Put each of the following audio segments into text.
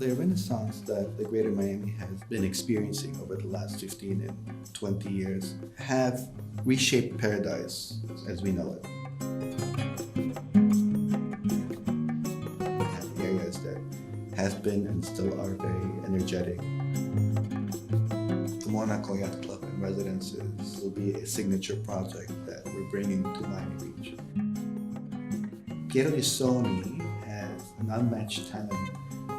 The renaissance that the greater Miami has been experiencing over the last 15 and 20 years have reshaped paradise as we know it. We have areas that have been and still are very energetic. The Monaco Yacht Club and Residences will be a signature project that we're bringing to Miami Beach. Piero di Soni has an unmatched talent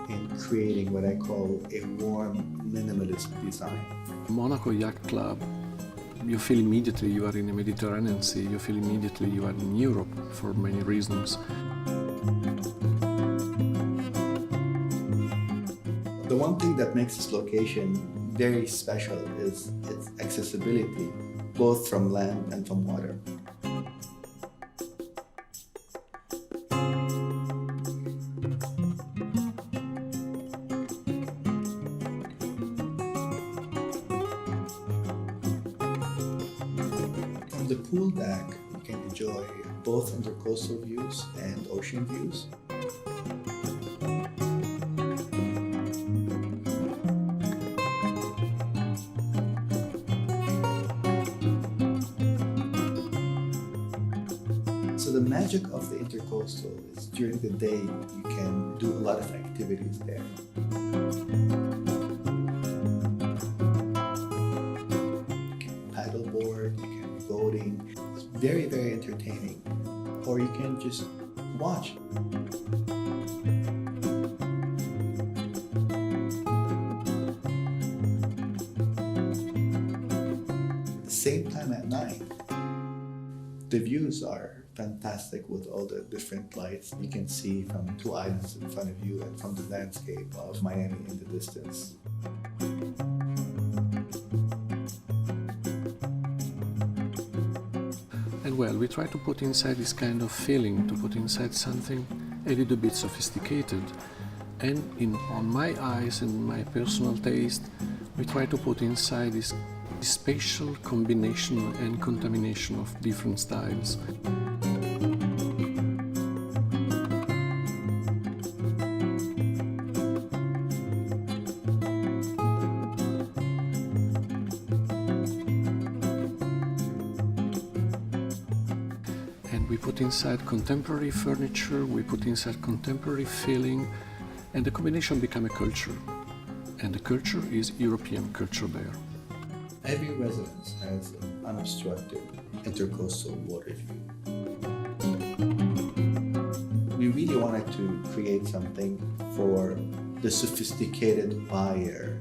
in creating what I call a warm, minimalist design. Monaco Yacht Club, you feel immediately you are in the Mediterranean Sea, you feel immediately you are in Europe for many reasons. The one thing that makes this location very special is its accessibility, both from land and from water. From the pool deck, you can enjoy both intercoastal views and ocean views. So the magic of the intercoastal is during the day you can do a lot of activities there. You can paddleboard, you can be boating. It's very, very entertaining. Or you can just watch. At the same time at night, the views are fantastic with all the different lights you can see from two islands in front of you and from the landscape of Miami in the distance. And well, we try to put inside this kind of feeling, to put inside something a little bit sophisticated. And on my eyes and my personal taste, we try to put inside this spatial combination and contamination of different styles. And we put inside contemporary furniture, we put inside contemporary feeling, and the combination become a culture. And the culture is European culture there. Every residence has an unobstructed intercoastal water view. We really wanted to create something for the sophisticated buyer.